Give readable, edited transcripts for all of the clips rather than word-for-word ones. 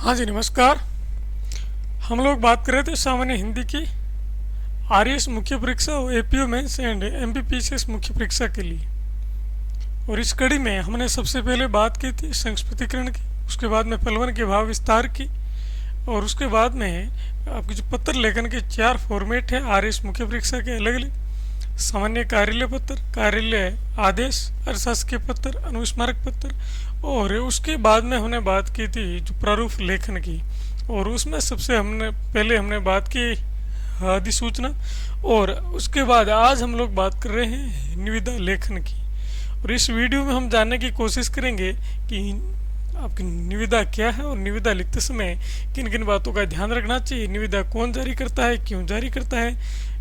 हाँ जी, नमस्कार। हम लोग बात कर रहे थे सामान्य हिंदी की आरएएस मुख्य परीक्षा और एपीओ मेंस एंड एमपीपीसीएस मुख्य परीक्षा के लिए। और इस कड़ी में हमने सबसे पहले बात की थी संस्कृतिकरण की, उसके बाद में पलवन के भाव विस्तार की, और उसके बाद में आपकी जो पत्र लेखन के 4 फॉर्मेट है आरएएस मुख्य परीक्षा के अलग अलग: सामान्य कार्यालय पत्र, कार्यालय आदेश, अशासकीय पत्र, अनुस्मारक पत्र। और उसके बाद में हमने बात की थी जो प्रारूप लेखन की, और उसमें सबसे हमने बात की अधिसूचना। और उसके बाद आज हम लोग बात कर रहे हैं निविदा लेखन की। और इस वीडियो में हम जानने की कोशिश करेंगे कि आपकी निविदा क्या है और निविदा लिखते समय किन किन बातों का ध्यान रखना चाहिए, निविदा कौन जारी करता है, क्यों जारी करता है,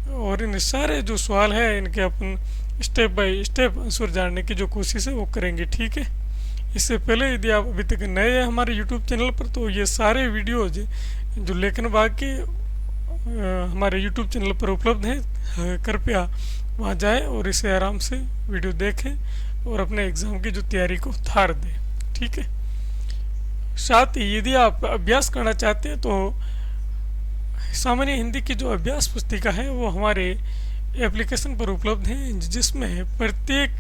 और इन सारे जो सवाल है इनके अपन स्टेप बाय स्टेप आंसर जानने की जो कोशिश है वो करेंगे। ठीक है। इससे पहले यदि आप अभी तक नए हैं हमारे यूट्यूब चैनल पर, तो ये सारे वीडियोज जो लेखन भाग के हमारे यूट्यूब चैनल पर उपलब्ध हैं, कृपया वहाँ जाएं और इसे आराम से वीडियो देखें और अपने एग्ज़ाम की जो तैयारी को धार दें। ठीक है। साथ ही यदि आप अभ्यास करना चाहते हैं तो सामान्य हिंदी की जो अभ्यास पुस्तिका है वो हमारे एप्लीकेशन पर उपलब्ध है, जिसमें प्रत्येक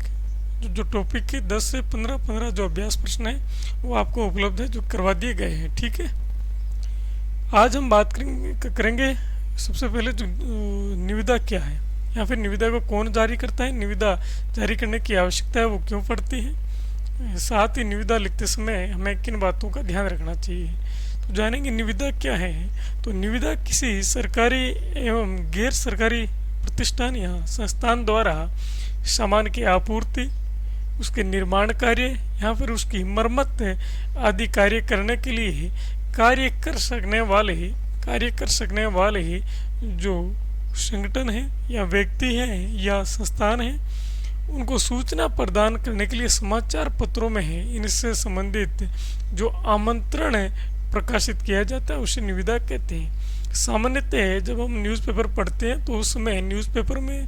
जो टॉपिक के 10 से 15 जो अभ्यास प्रश्न है वो आपको उपलब्ध है, जो करवा दिए गए हैं। ठीक है। आज हम बात करेंगे सबसे पहले जो निविदा क्या है, या फिर निविदा को कौन जारी करता है, निविदा जारी करने की आवश्यकता है वो क्यों पड़ती है, साथ ही निविदा लिखते समय हमें किन बातों का ध्यान रखना चाहिए। तो जानेंगे निविदा क्या है। तो निविदा किसी सरकारी एवं गैर सरकारी प्रतिष्ठान या संस्थान द्वारा सामान की आपूर्ति, उसके निर्माण कार्य या फिर उसकी मरम्मत आदि कार्य करने के लिए कार्य कर सकने वाले जो संगठन है या व्यक्ति है या संस्थान है, उनको सूचना प्रदान करने के लिए समाचार पत्रों में है इनसे संबंधित जो आमंत्रण प्रकाशित किया जाता है उसे निविदा कहते हैं। सामान्यतः जब हम न्यूज़पेपर पढ़ते हैं तो उस समय न्यूज़पेपर में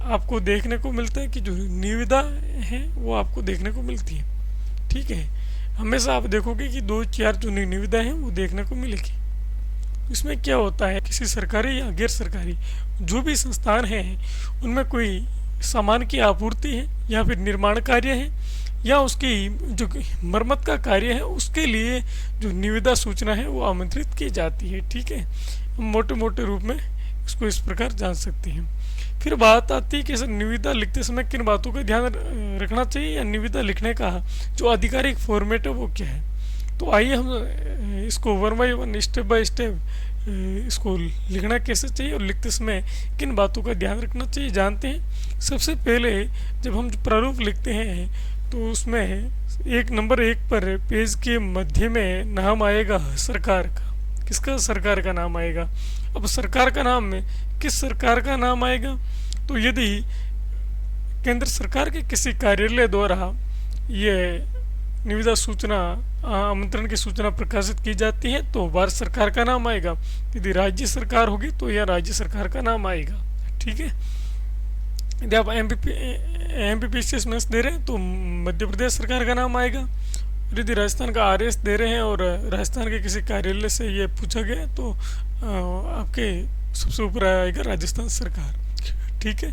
आपको देखने को मिलता है कि जो निविदा है वो आपको देखने को मिलती है। ठीक है। हमेशा आप देखोगे कि 2-4 जो निविदा है वो देखने को मिलेगी। इसमें क्या होता है, किसी सरकारी या गैर सरकारी जो भी संस्थान है उनमें कोई सामान की आपूर्ति है या फिर निर्माण कार्य है या उसकी जो मरम्मत का कार्य है, उसके लिए जो निविदा सूचना है वो आमंत्रित की जाती है। ठीक है। हम मोटे मोटे रूप में इसको इस प्रकार जान सकते हैं। फिर बात आती है कि सर निविदा लिखते समय किन बातों का ध्यान रखना चाहिए, या निविदा लिखने का जो आधिकारिक फॉर्मेट है वो क्या है। तो आइए हम इसको one by one step by step इसको लिखना कैसे चाहिए और लिखते समय किन बातों का ध्यान रखना चाहिए जानते हैं। सबसे पहले जब हम प्रारूप लिखते हैं तो उसमें नंबर 1 पर पेज के मध्य में नाम आएगा सरकार का। किसका? सरकार का नाम आएगा। अब सरकार का नाम में किस सरकार का नाम आएगा, तो यदि केंद्र सरकार के किसी कार्यालय द्वारा ये निविदा सूचना आमंत्रण की सूचना प्रकाशित की जाती है तो भारत सरकार का नाम आएगा। यदि राज्य सरकार होगी तो यह राज्य सरकार का नाम आएगा। ठीक है। यदि आप एमपीपीसीएस मेंस दे रहे हैं तो मध्य प्रदेश सरकार का नाम आएगा। यदि राजस्थान का आरएएस दे रहे हैं और राजस्थान के किसी कार्यालय से ये पूछा गया तो आपके सबसे ऊपर आएगा राजस्थान सरकार। ठीक है।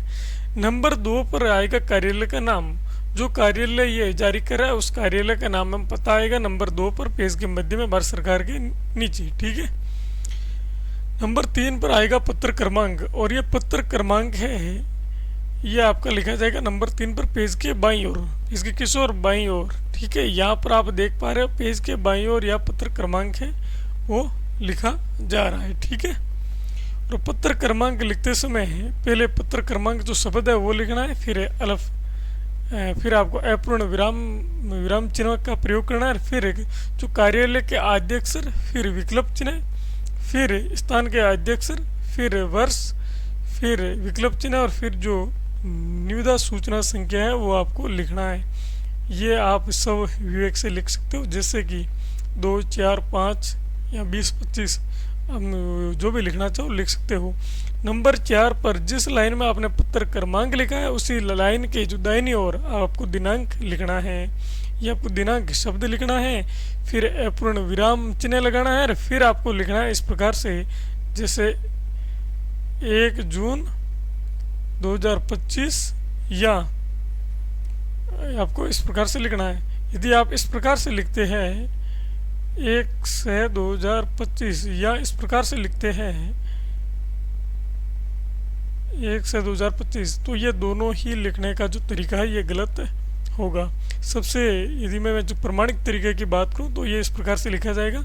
नंबर 2 पर आएगा कार्यालय का नाम, जो कार्यालय ये जारी कर रहा है उस कार्यालय का नाम में पता आएगा नंबर 2 पर पेज के मध्य में भारत सरकार के नीचे। ठीक है। नंबर 3 पर आएगा पत्र क्रमांक, और ये पत्र क्रमांक है ये आपका लिखा जाएगा नंबर 3 पर पेज के बाईं ओर, इसके किस ओर? बाईं ओर। ठीक है। यहाँ पर आप देख पा रहे हो पेज के बाईं ओर या पत्र क्रमांक है वो लिखा जा रहा है। ठीक है। और पत्र क्रमांक लिखते समय पहले पत्र क्रमांक जो शब्द है वो लिखना है, फिर अलफ, फिर आपको अपूर्ण विराम चिन्ह का प्रयोग करना है, फिर जो कार्यालय के आद्य अक्षर, फिर विकल्प चिन्ह, फिर स्थान के आद्य अक्षर, फिर वर्ष, फिर विकल्प चिन्ह, और फिर जो निविदा सूचना संख्या है वो आपको लिखना है। ये आप सब विवेक से लिख सकते हो, जैसे कि 2, 4, 5 या 20, 25 जो भी लिखना चाहो लिख सकते हो। नंबर 4 पर जिस लाइन में आपने पत्र क्रमांक लिखा है उसी लाइन के जो दाहिनी ओर आपको दिनांक लिखना है। ये आपको दिनांक शब्द लिखना है, फिर पूर्ण विराम चिन्ह लगाना है और फिर आपको लिखना है इस प्रकार से, जैसे 1 जून 2025 या आपको इस प्रकार से लिखना है। यदि आप इस प्रकार से लिखते हैं 1/2025 या इस प्रकार से लिखते हैं 1/2025, तो ये दोनों ही लिखने का जो तरीका है ये गलत होगा। सबसे यदि मैं जो प्रमाणिक तरीके की बात करूं तो ये इस प्रकार से लिखा जाएगा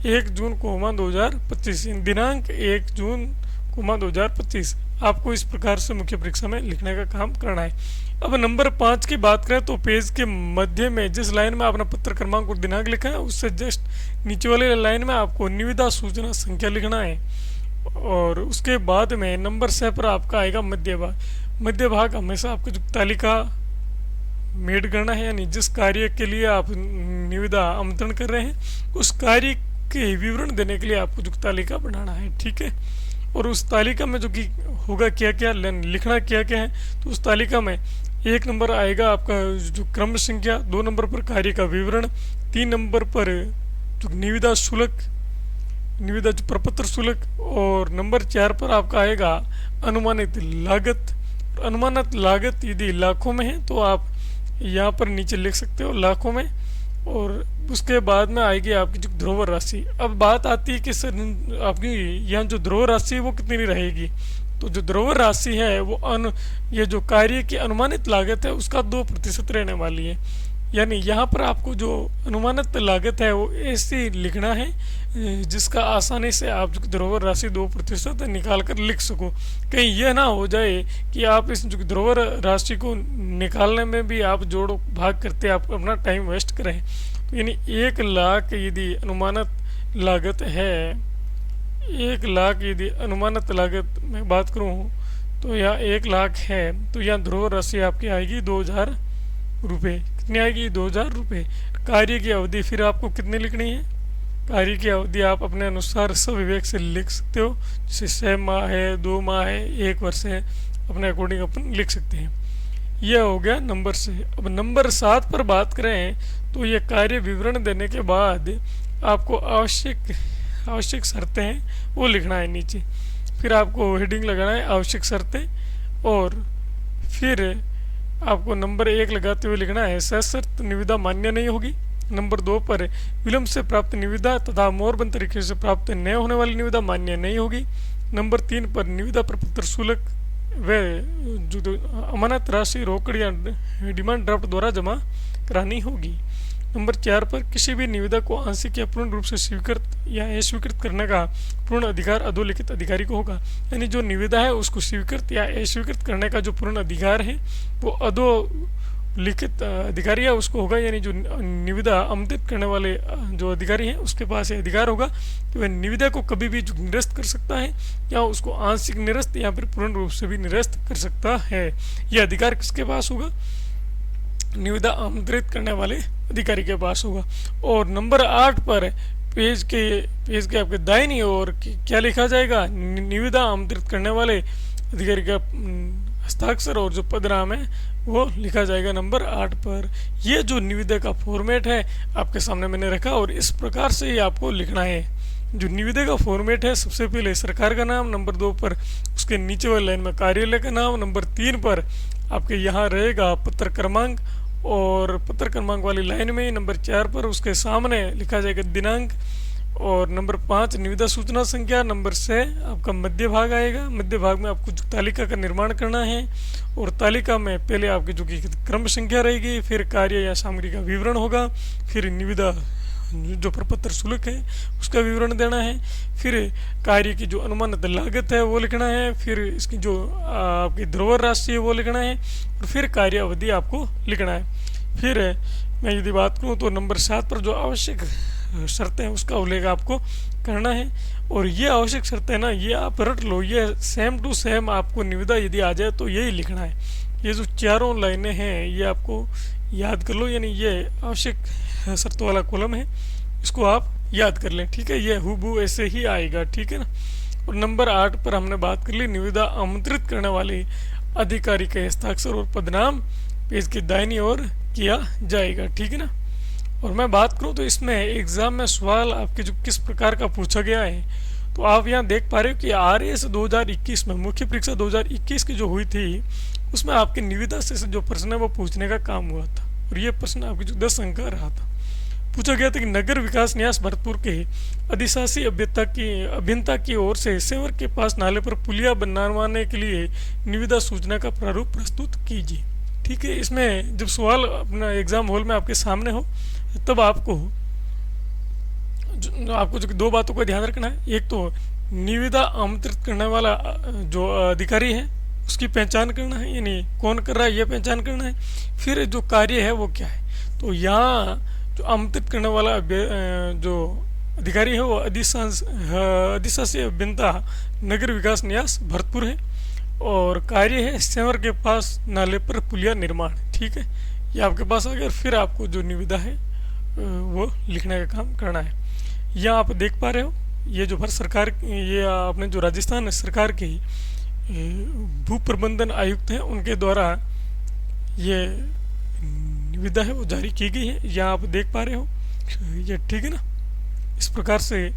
1 जून 2025, दिनांक 1 जून 2025। आपको इस प्रकार से मुख्य परीक्षा में लिखने का काम करना है। अब नंबर 5 की बात करें तो पेज के मध्य में जिस लाइन में आपने पत्र क्रमांक और दिनांक लिखा है उससे जस्ट नीचे वाले लाइन में आपको निविदा सूचना संख्या लिखना है, और उसके बाद में नंबर 6 पर आपका आएगा मध्य भाग। मध्य भाग हमेशा आपको जो तालिका मेड करना है, यानी जिस कार्य के लिए आप निविदा आमंत्रण कर रहे हैं उस कार्य के विवरण देने के लिए आपको जो तालिका बनाना है, ठीक है। और उस तालिका में जो कि होगा क्या क्या लिखना क्या क्या है, तो उस तालिका में 1 नंबर आएगा आपका जो क्रम संख्या, 2 नंबर पर कार्य का विवरण, 3 नंबर पर जो निविदा शुल्क, निविदा जो प्रपत्र शुल्क, और नंबर 4 पर आपका आएगा अनुमानित लागत। अनुमानित लागत यदि लाखों में है तो आप यहाँ पर नीचे लिख सकते हो लाखों में, और उसके बाद में आएगी आपकी जो ध्रुव राशि। अब बात आती है कि सर आपकी यहाँ जो ध्रुव राशि है वो कितनी रहेगी, तो जो ध्रुव राशि है वो ये जो कार्य की अनुमानित लागत है उसका 2% रहने वाली है। यानी यहाँ पर आपको जो अनुमानित लागत है वो ऐसी लिखना है जिसका आसानी से आप जो ध्रुव राशि 2% निकाल कर लिख सको। कहीं यह ना हो जाए कि आप इस जो ध्रुव राशि को निकालने में भी आप जोड़ भाग करते आप अपना टाइम वेस्ट करें। तो यानी 1 लाख यदि अनुमानित लागत है, 1 लाख यदि अनुमानित लागत मैं बात करूँ तो यहाँ 1 लाख है, तो यहाँ ध्रुव राशि आपकी आएगी 2000 रुपये। कितनी आएगी? 2000 रुपये। कार्य की अवधि फिर आपको कितनी लिखनी है? कार्य की अवधि आप अपने अनुसार स्वविवेक से लिख सकते हो, जैसे 6 माह है, 2 माह है, 1 वर्ष है, अपने अकॉर्डिंग अपन लिख सकते हैं। यह हो गया नंबर 6। अब नंबर 7 पर बात करें तो ये कार्य विवरण देने के बाद आपको आवश्यक शर्तें हैं वो लिखना है नीचे। फिर आपको हेडिंग लगाना है आवश्यक शर्तें, और फिर आपको नंबर 1 लगाते हुए लिखना है सशर्त निविदा मान्य नहीं होगी। नंबर 2 पर विलम्ब से प्राप्त निविदा तथा मोरबंद तरीके से प्राप्त न होने वाली निविदा मान्य नहीं होगी। नंबर 3 पर निविदा प्रपत्र शुल्क व जो अमानत राशि रोकड़ या डिमांड ड्राफ्ट द्वारा जमा करानी होगी। नंबर 4 पर किसी भी निविदा को आंशिक या पूर्ण रूप से स्वीकृत या अस्वीकृत करने का पूर्ण अधिकार अधोलिखित अधिकारी को होगा। यानी जो निविदा है उसको स्वीकृत या अस्वीकृत करने का जो पूर्ण अधिकार है वो अधोलिखित अधिकारी है उसको होगा। यानी जो निविदा आमंत्रित करने वाले जो अधिकारी हैं उसके पास ये अधिकार होगा कि वह निविदा को कभी भी निरस्त कर सकता है या उसको आंशिक निरस्त या फिर पूर्ण रूप से भी निरस्त कर सकता है। यह अधिकार किसके पास होगा? निविदा आमंत्रित करने वाले अधिकारी के पास होगा। और नंबर 8 पर पेज के आपके दाहिनी ओर क्या लिखा जाएगा? निविदा आमंत्रित करने वाले अधिकारी का हस्ताक्षर और जो पदनाम है वो लिखा जाएगा नंबर 8 पर। ये जो निविदा का फॉर्मेट है आपके सामने मैंने रखा, और इस प्रकार से ही आपको लिखना है। जो निविदा का फॉर्मेट है, सबसे पहले सरकार का नाम, नंबर 2 पर उसके नीचे वाली लाइन में कार्यालय का नाम, नंबर 3 पर आपके यहाँ रहेगा पत्र क्रमांक, और पत्र क्रमांक वाली लाइन में नंबर 4 पर उसके सामने लिखा जाएगा दिनांक, और नंबर 5 निविदा सूचना संख्या, नंबर 6 आपका मध्य भाग आएगा। मध्य भाग में आपको जो तालिका का निर्माण करना है, और तालिका में पहले आपकी जो कि क्रम संख्या रहेगी, फिर कार्य या सामग्री का विवरण होगा, फिर निविदा जो प्रपत्र शुल्क है उसका विवरण देना है, फिर कार्य की जो अनुमानित लागत है वो लिखना है, फिर इसकी जो आपकी ध्रुव राशि है वो लिखना है, और फिर कार्य अवधि आपको लिखना है। फिर मैं यदि बात करूँ तो नंबर 7 पर जो आवश्यक शर्तें हैं उसका उल्लेख आपको करना है। और ये आवश्यक शर्तें ना ये आप रट लो, ये सेम टू सेम आपको निविदा यदि आ जाए तो यही लिखना है। ये जो चारों लाइनें हैं ये आपको याद कर लो, यानी ये आवश्यक शर्तों वाला कॉलम है, इसको आप याद कर लें, ठीक है। ये हुबहू ऐसे ही आएगा, ठीक है ना। और नंबर 8 पर हमने बात कर ली निविदा आमंत्रित करने वाले अधिकारी के हस्ताक्षर और पदनाम पेज के दाहिनी ओर किया जाएगा। ठीक है ना। और मैं बात करूं तो इसमें एग्ज़ाम में सवाल आपके जो किस प्रकार का पूछा गया है, तो आप यहाँ देख पा रहे हो कि RAS 2021 में मुख्य परीक्षा 2021 की जो हुई थी उसमें आपके निविदा से जो प्रश्न है वो पूछने का काम हुआ था। और ये प्रश्न आपके जो 10 अंक का रहा था। पूछा गया था कि नगर विकास न्यास भरतपुर के अधिशासी अभियंता की ओर से सेवर के पास नाले पर पुलिया बनवाने के लिए निविदा सूचना का प्रारूप प्रस्तुत कीजिए। ठीक है। इसमें जब सवाल अपना एग्जाम हॉल में आपके सामने हो तब आपको जो दो बातों का ध्यान रखना है। एक तो निविदा आमंत्रित करने वाला जो अधिकारी है उसकी पहचान करना है, यानी कौन कर रहा है ये पहचान करना है। फिर जो कार्य है वो क्या है, तो यहाँ जो आमंत्रित करने वाला जो अधिकारी है वो अधिशासी अभियंता नगर विकास न्यास भरतपुर है और कार्य है सेवर के पास नाले पर पुलिया निर्माण। ठीक है। ये आपके पास आ गया। फिर आपको जो निविदा है वो लिखने का काम करना है। यहाँ आप देख पा रहे हो ये जो भारत सरकार, ये आपने जो राजस्थान सरकार के भू प्रबंधन आयुक्त हैं उनके द्वारा ये निविदा है वो जारी की गई है। यहाँ आप देख पा रहे हो ये। ठीक है ना। इस प्रकार से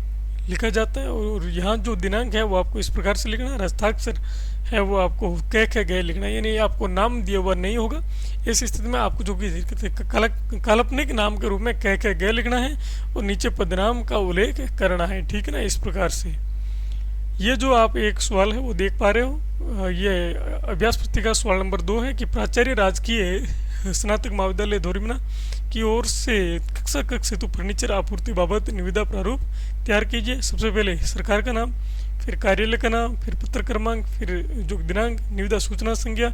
लिखा जाता है। और यहाँ जो दिनांक है वो आपको इस प्रकार से लिखना है। हस्ताक्षर है वो आपको कह गए लिखना है, यानी आपको नाम दिया हुआ नहीं होगा। इस स्थिति में आपको जो कि काल्पनिक नाम के रूप में कह गए लिखना है और नीचे पदनाम का उल्लेख करना है। ठीक है ना। इस प्रकार से ये जो आप एक सवाल है वो देख पा रहे हो, ये अभ्यास पुस्तिका सवाल नंबर 2 है कि प्राचार्य राजकीय स्नातक महाविद्यालय धोरीमना की ओर से कक्षा कक्ष हेतु फर्नीचर आपूर्ति बाबत निविदा प्रारूप तैयार कीजिए। सबसे पहले सरकार का नाम, फिर कार्यालय का नाम, फिर पत्र क्रमांक, फिर जो दिनांक, निविदा सूचना संज्ञा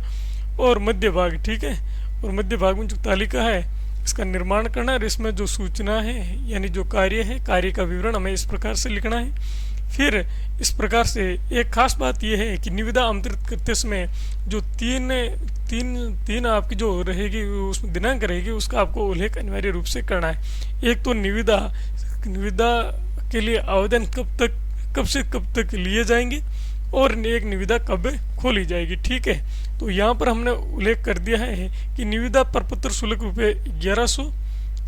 और मध्य भाग। ठीक है। और मध्य भाग में जो तालिका है इसका निर्माण करना है और इसमें जो सूचना है यानी जो कार्य है, कार्य का विवरण हमें इस प्रकार से लिखना है। फिर इस प्रकार से एक खास बात यह है कि निविदा आमंत्रित करते समय जो तीन आपकी जो रहेगी उसमें दिनांक रहेगी उसका आपको उल्लेख अनिवार्य रूप से करना है। एक तो निविदा के लिए आवेदन कब से कब तक लिए जाएंगे और एक निविदा कब खोली जाएगी। ठीक है। तो यहाँ पर हमने उल्लेख कर दिया है कि निविदा प्रपत्र शुल्क ₹1100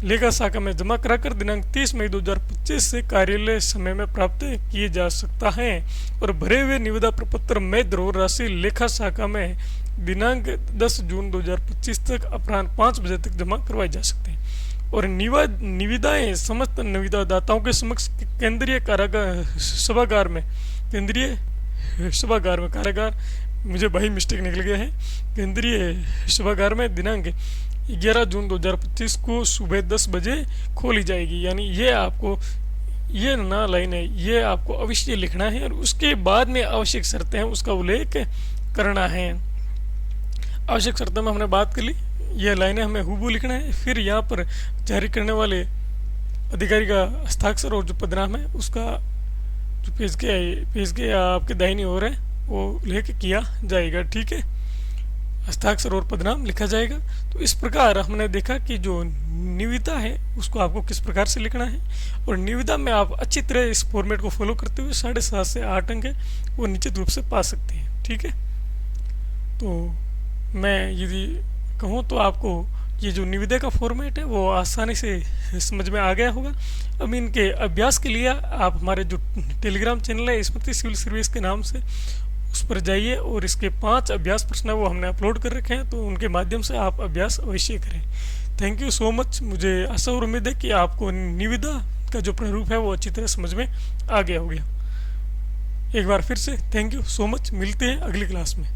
लेखा शाखा में जमा कराकर दिनांक 30 मई 2025 से कार्यालय समय में प्राप्त किए जा सकता है और भरे हुए निविदा प्रपत्र में धरोहर राशि लेखा शाखा में दिनांक 10 जून 2025 तक अपराह्न 5 बजे तक जमा करवाए जा सकते हैं। और निविदाएं समस्त निविदादाताओं के समक्ष केंद्रीय सभागार में कारागार मुझे भाई मिस्टेक निकल गया है, केंद्रीय सभागार में दिनांक 11 जून 2025 को सुबह 10 बजे खोली जाएगी। यानी ये आपको ये ना लाइन है ये आपको अवश्य लिखना है और उसके बाद में आवश्यक शर्तें हैं उसका उल्लेख करना है। आवश्यक शर्तों में हमने बात कर ली, ये लाइनें हमें हुबहू लिखना है। फिर यहाँ पर जारी करने वाले अधिकारी का हस्ताक्षर और जो पदनाम है उसका जो पेज के आपके दाहिनी ओर है वो उल्लेख किया जाएगा। ठीक है। हस्ताक्षर और पदनाम लिखा जाएगा। तो इस प्रकार हमने देखा कि जो निविदा है उसको आपको किस प्रकार से लिखना है और निविदा में आप अच्छी तरह इस फॉर्मेट को फॉलो करते हुए 7.5 से 8 अंक है वो निश्चित रूप से पा सकते हैं। ठीक है। तो मैं यदि कहूँ तो आपको ये जो निविदा का फॉर्मेट है वो आसानी से समझ में आ गया होगा। अब इनके अभ्यास के लिए आप हमारे जो टेलीग्राम चैनल है स्मृति सिविल सर्विस के नाम से उस पर जाइए और इसके 5 अभ्यास प्रश्न वो हमने अपलोड कर रखे हैं, तो उनके माध्यम से आप अभ्यास अवश्य करें। Thank you so much. मुझे आशा और उम्मीद है कि आपको निविदा का जो प्रारूप है वो अच्छी तरह समझ में आ गया होगा। एक बार फिर से थैंक यू सो मच। मिलते हैं अगली क्लास में।